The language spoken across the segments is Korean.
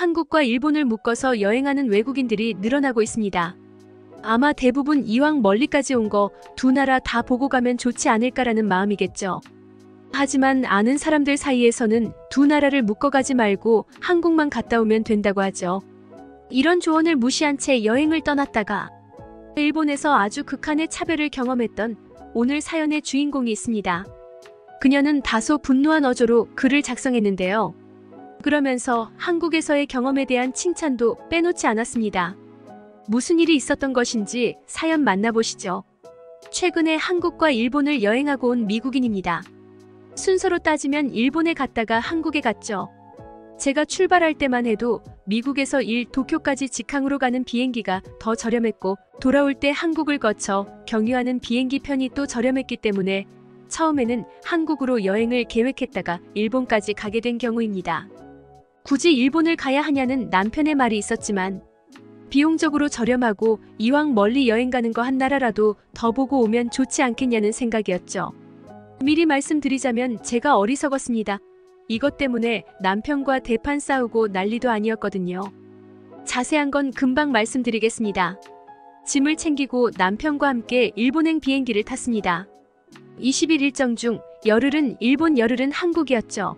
한국과 일본을 묶어서 여행하는 외국인들이 늘어나고 있습니다. 아마 대부분 이왕 멀리까지 온 거 두 나라 다 보고 가면 좋지 않을까라는 마음이겠죠. 하지만 아는 사람들 사이에서는 두 나라를 묶어가지 말고 한국만 갔다 오면 된다고 하죠. 이런 조언을 무시한 채 여행을 떠났다가 일본에서 아주 극한의 차별을 경험했던 오늘 사연의 주인공이 있습니다. 그녀는 다소 분노한 어조로 글을 작성했는데요. 그러면서 한국에서의 경험에 대한 칭찬도 빼놓지 않았습니다. 무슨 일이 있었던 것인지 사연 만나보시죠. 최근에 한국과 일본을 여행하고 온 미국인입니다. 순서로 따지면 일본에 갔다가 한국에 갔죠. 제가 출발할 때만 해도 미국에서 도쿄까지 직항으로 가는 비행기가 더 저렴했고 돌아올 때 한국을 거쳐 경유하는 비행기 편이 또 저렴했기 때문에 처음에는 한국으로 여행을 계획했다가 일본까지 가게 된 경우입니다. 굳이 일본을 가야 하냐는 남편의 말이 있었지만 비용적으로 저렴하고 이왕 멀리 여행 가는 거 한 나라라도 더 보고 오면 좋지 않겠냐는 생각이었죠. 미리 말씀드리자면 제가 어리석었습니다. 이것 때문에 남편과 대판 싸우고 난리도 아니었거든요. 자세한 건 금방 말씀드리겠습니다. 짐을 챙기고 남편과 함께 일본행 비행기를 탔습니다. 20일 일정 중 열흘은 일본, 열흘은 한국이었죠.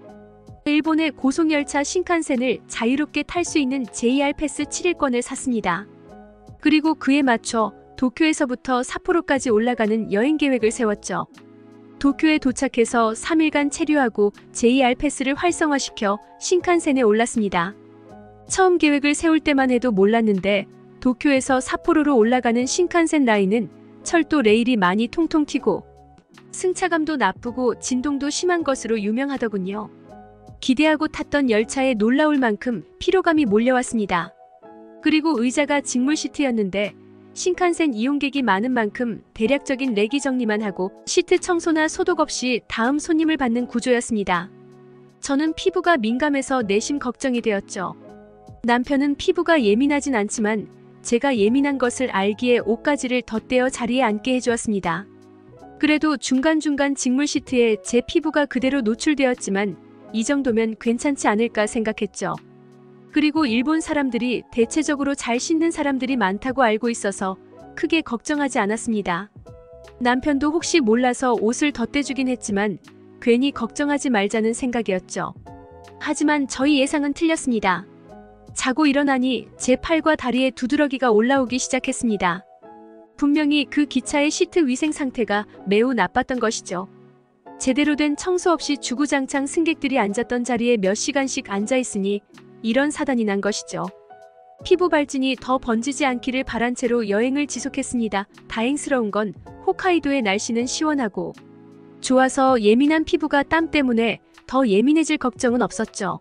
일본의 고속열차 신칸센을 자유롭게 탈 수 있는 JR 패스 7일권을 샀습니다. 그리고 그에 맞춰 도쿄에서부터 삿포로까지 올라가는 여행 계획을 세웠죠. 도쿄에 도착해서 3일간 체류하고 JR 패스를 활성화시켜 신칸센에 올랐습니다. 처음 계획을 세울 때만 해도 몰랐는데 도쿄에서 삿포로로 올라가는 신칸센 라인은 철도 레일이 많이 통통 튀고 승차감도 나쁘고 진동도 심한 것으로 유명하더군요. 기대하고 탔던 열차에 놀라울 만큼 피로감이 몰려왔습니다. 그리고 의자가 직물 시트였는데 신칸센 이용객이 많은 만큼 대략적인 내기 정리만 하고 시트 청소나 소독 없이 다음 손님을 받는 구조였습니다. 저는 피부가 민감해서 내심 걱정이 되었죠. 남편은 피부가 예민하진 않지만 제가 예민한 것을 알기에 옷가지를 덧대어 자리에 앉게 해주었습니다. 그래도 중간중간 직물 시트에 제 피부가 그대로 노출되었지만 이 정도면 괜찮지 않을까 생각했죠. 그리고 일본 사람들이 대체적으로 잘 씻는 사람들이 많다고 알고 있어서 크게 걱정하지 않았습니다. 남편도 혹시 몰라서 옷을 덧대주긴 했지만 괜히 걱정하지 말자는 생각이었죠. 하지만 저희 예상은 틀렸습니다. 자고 일어나니 제 팔과 다리에 두드러기가 올라오기 시작했습니다. 분명히 그 기차의 시트 위생 상태가 매우 나빴던 것이죠. 제대로 된 청소 없이 주구장창 승객들이 앉았던 자리에 몇 시간씩 앉아있으니 이런 사단이 난 것이죠. 피부 발진이 더 번지지 않기를 바란 채로 여행을 지속했습니다. 다행스러운 건 홋카이도의 날씨는 시원하고 좋아서 예민한 피부가 땀 때문에 더 예민해질 걱정은 없었죠.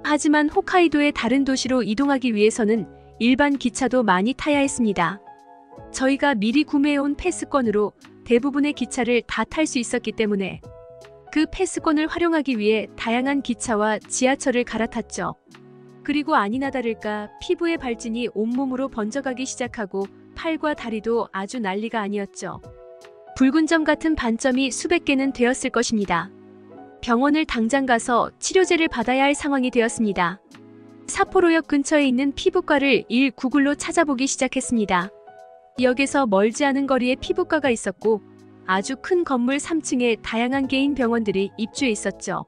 하지만 홋카이도의 다른 도시로 이동하기 위해서는 일반 기차도 많이 타야 했습니다. 저희가 미리 구매해온 패스권으로 대부분의 기차를 다 탈 수 있었기 때문에 그 패스권을 활용하기 위해 다양한 기차와 지하철을 갈아탔죠. 그리고 아니나 다를까 피부의 발진이 온몸으로 번져가기 시작하고 팔과 다리도 아주 난리가 아니었죠. 붉은 점 같은 반점이 수백 개는 되었을 것입니다. 병원을 당장 가서 치료제를 받아야 할 상황이 되었습니다. 삿포로역 근처에 있는 피부과를 구글로 찾아보기 시작했습니다. 역에서 멀지 않은 거리에 피부과가 있었고 아주 큰 건물 3층에 다양한 개인 병원들이 입주해 있었죠.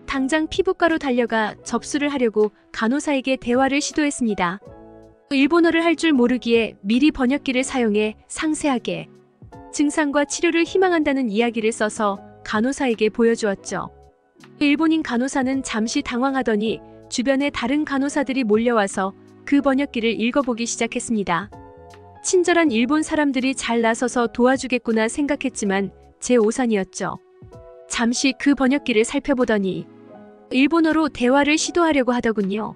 당장 피부과로 달려가 접수를 하려고 간호사에게 대화를 시도했습니다. 일본어를 할 줄 모르기에 미리 번역기를 사용해 상세하게 증상과 치료를 희망한다는 이야기를 써서 간호사에게 보여주었죠. 일본인 간호사는 잠시 당황하더니 주변에 다른 간호사들이 몰려와서 그 번역기를 읽어보기 시작했습니다. 친절한 일본 사람들이 잘 나서서 도와주겠구나 생각했지만 제 오산이었죠. 잠시 그 번역기를 살펴보더니 일본어로 대화를 시도하려고 하더군요.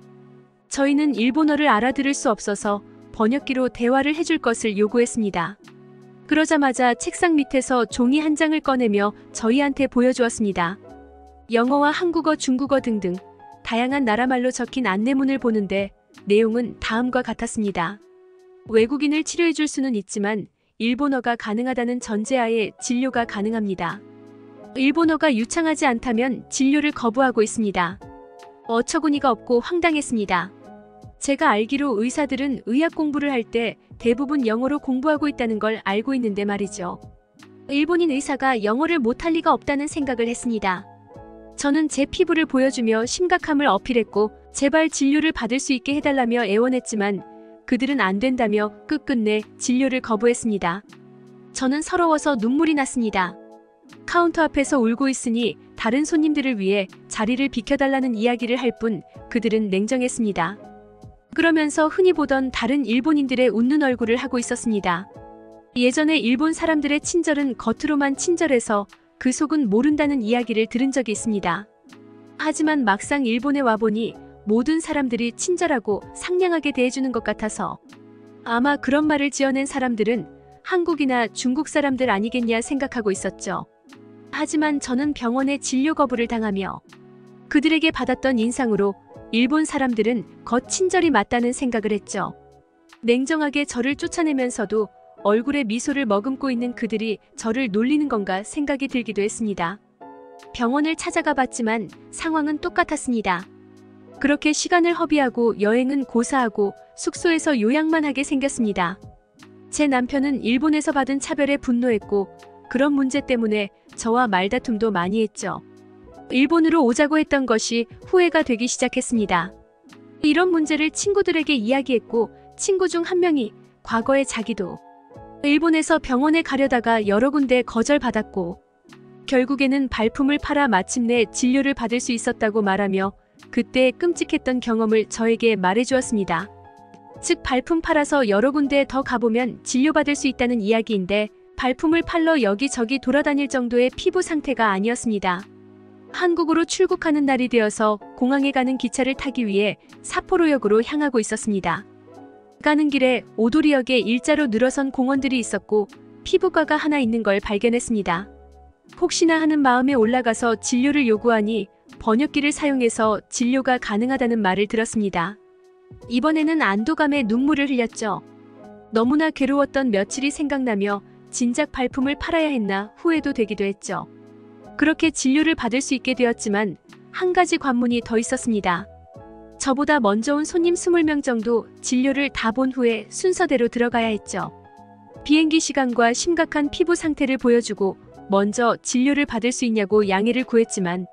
저희는 일본어를 알아들을 수 없어서 번역기로 대화를 해줄 것을 요구했습니다. 그러자마자 책상 밑에서 종이 한 장을 꺼내며 저희한테 보여주었습니다. 영어와 한국어, 중국어 등등 다양한 나라말로 적힌 안내문을 보는데 내용은 다음과 같았습니다. 외국인을 치료해줄 수는 있지만 일본어가 가능하다는 전제하에 진료가 가능합니다. 일본어가 유창하지 않다면 진료를 거부하고 있습니다. 어처구니가 없고 황당했습니다. 제가 알기로 의사들은 의학 공부를 할 때 대부분 영어로 공부하고 있다는 걸 알고 있는데 말이죠. 일본인 의사가 영어를 못할 리가 없다는 생각을 했습니다. 저는 제 피부를 보여주며 심각함을 어필했고 제발 진료를 받을 수 있게 해달라며 애원했지만 그들은 안 된다며 끝끝내 진료를 거부했습니다. 저는 서러워서 눈물이 났습니다. 카운터 앞에서 울고 있으니 다른 손님들을 위해 자리를 비켜달라는 이야기를 할 뿐 그들은 냉정했습니다. 그러면서 흔히 보던 다른 일본인들의 웃는 얼굴을 하고 있었습니다. 예전에 일본 사람들의 친절은 겉으로만 친절해서 그 속은 모른다는 이야기를 들은 적이 있습니다. 하지만 막상 일본에 와보니 모든 사람들이 친절하고 상냥하게 대해주는 것 같아서 아마 그런 말을 지어낸 사람들은 한국이나 중국 사람들 아니겠냐 생각하고 있었죠. 하지만 저는 병원에 진료 거부를 당하며 그들에게 받았던 인상으로 일본 사람들은 거친절이 맞다는 생각을 했죠. 냉정하게 저를 쫓아내면서도 얼굴에 미소를 머금고 있는 그들이 저를 놀리는 건가 생각이 들기도 했습니다. 병원을 찾아가 봤지만 상황은 똑같았습니다. 그렇게 시간을 허비하고 여행은 고사하고 숙소에서 요양만 하게 생겼습니다. 제 남편은 일본에서 받은 차별에 분노했고 그런 문제 때문에 저와 말다툼도 많이 했죠. 일본으로 오자고 했던 것이 후회가 되기 시작했습니다. 이런 문제를 친구들에게 이야기했고 친구 중 한 명이 과거에 자기도 일본에서 병원에 가려다가 여러 군데 거절받았고 결국에는 발품을 팔아 마침내 진료를 받을 수 있었다고 말하며 그때 끔찍했던 경험을 저에게 말해주었습니다. 즉 발품 팔아서 여러 군데 더 가보면 진료받을 수 있다는 이야기인데 발품을 팔러 여기저기 돌아다닐 정도의 피부 상태가 아니었습니다. 한국으로 출국하는 날이 되어서 공항에 가는 기차를 타기 위해 사포로역으로 향하고 있었습니다. 가는 길에 오도리역에 일자로 늘어선 공원들이 있었고 피부과가 하나 있는 걸 발견했습니다. 혹시나 하는 마음에 올라가서 진료를 요구하니 번역기를 사용해서 진료가 가능하다는 말을 들었습니다. 이번에는 안도감에 눈물을 흘렸죠. 너무나 괴로웠던 며칠이 생각나며 진작 발품을 팔아야 했나 후회도 되기도 했죠. 그렇게 진료를 받을 수 있게 되었지만 한 가지 관문이 더 있었습니다. 저보다 먼저 온 손님 20명 정도 진료를 다 본 후에 순서대로 들어가야 했죠. 비행기 시간과 심각한 피부 상태를 보여주고 먼저 진료를 받을 수 있냐고 양해를 구했지만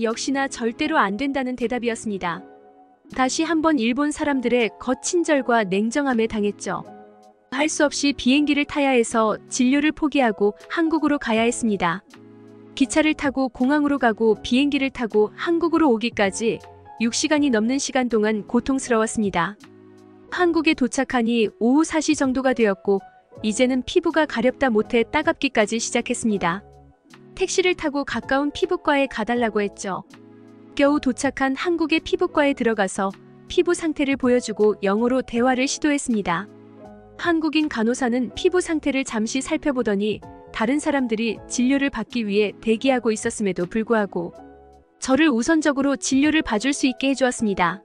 역시나 절대로 안 된다는 대답이었습니다. 다시 한번 일본 사람들의 거친절과 냉정함에 당했죠. 할 수 없이 비행기를 타야 해서 진료를 포기하고 한국으로 가야 했습니다. 기차를 타고 공항으로 가고 비행기를 타고 한국으로 오기까지 6시간이 넘는 시간 동안 고통스러웠습니다. 한국에 도착하니 오후 4시 정도가 되었고 이제는 피부가 가렵다 못해 따갑기까지 시작했습니다. 택시를 타고 가까운 피부과에 가달라고 했죠. 겨우 도착한 한국의 피부과에 들어가서 피부 상태를 보여주고 영어로 대화를 시도했습니다. 한국인 간호사는 피부 상태를 잠시 살펴보더니 다른 사람들이 진료를 받기 위해 대기하고 있었음에도 불구하고 저를 우선적으로 진료를 봐줄 수 있게 해주었습니다.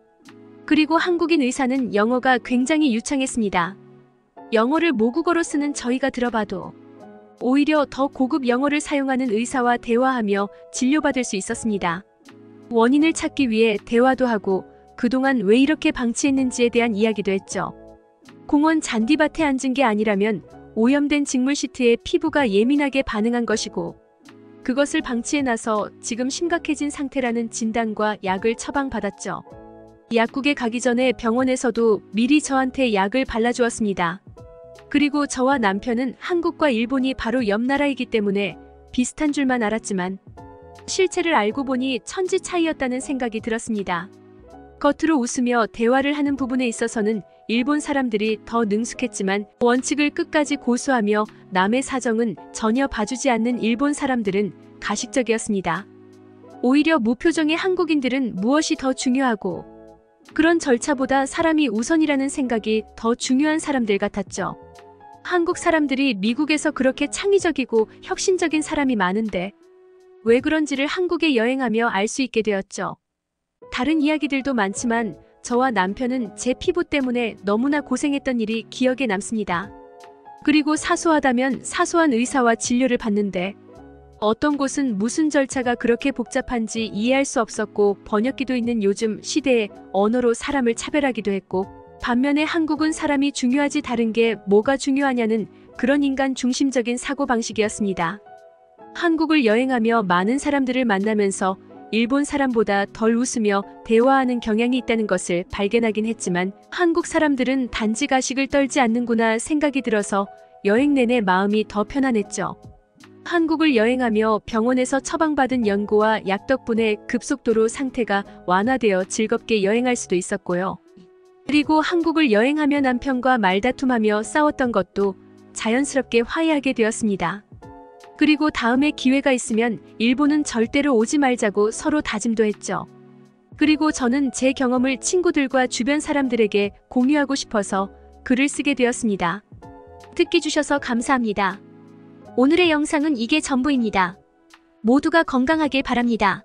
그리고 한국인 의사는 영어가 굉장히 유창했습니다. 영어를 모국어로 쓰는 저희가 들어봐도 오히려 더 고급 영어를 사용하는 의사와 대화하며 진료받을 수 있었습니다. 원인을 찾기 위해 대화도 하고 그동안 왜 이렇게 방치했는지에 대한 이야기도 했죠. 공원 잔디밭에 앉은 게 아니라면 오염된 직물 시트에 피부가 예민하게 반응한 것이고 그것을 방치해놔서 지금 심각해진 상태라는 진단과 약을 처방받았죠. 약국에 가기 전에 병원에서도 미리 저한테 약을 발라주었습니다. 그리고 저와 남편은 한국과 일본이 바로 옆 나라이기 때문에 비슷한 줄만 알았지만 실체를 알고 보니 천지 차이였다는 생각이 들었습니다. 겉으로 웃으며 대화를 하는 부분에 있어서는 일본 사람들이 더 능숙했지만 원칙을 끝까지 고수하며 남의 사정은 전혀 봐주지 않는 일본 사람들은 가식적이었습니다. 오히려 무표정의 한국인들은 무엇이 더 중요하고 그런 절차보다 사람이 우선이라는 생각이 더 중요한 사람들 같았죠. 한국 사람들이 미국에서 그렇게 창의적이고 혁신적인 사람이 많은데 왜 그런지를 한국에 여행하며 알 수 있게 되었죠. 다른 이야기들도 많지만 저와 남편은 제 피부 때문에 너무나 고생했던 일이 기억에 남습니다. 그리고 사소하다면 사소한 의사와 진료를 받는데 어떤 곳은 무슨 절차가 그렇게 복잡한지 이해할 수 없었고 번역기도 있는 요즘 시대에 언어로 사람을 차별하기도 했고 반면에 한국은 사람이 중요하지 다른 게 뭐가 중요하냐는 그런 인간 중심적인 사고방식이었습니다. 한국을 여행하며 많은 사람들을 만나면서 일본 사람보다 덜 웃으며 대화하는 경향이 있다는 것을 발견하긴 했지만 한국 사람들은 단지 가식을 떨지 않는구나 생각이 들어서 여행 내내 마음이 더 편안했죠. 한국을 여행하며 병원에서 처방받은 연고와 약 덕분에 급속도로 상태가 완화되어 즐겁게 여행할 수도 있었고요. 그리고 한국을 여행하며 남편과 말다툼하며 싸웠던 것도 자연스럽게 화해하게 되었습니다. 그리고 다음에 기회가 있으면 일본은 절대로 오지 말자고 서로 다짐도 했죠. 그리고 저는 제 경험을 친구들과 주변 사람들에게 공유하고 싶어서 글을 쓰게 되었습니다. 듣기 주셔서 감사합니다. 오늘의 영상은 이게 전부입니다. 모두가 건강하길 바랍니다.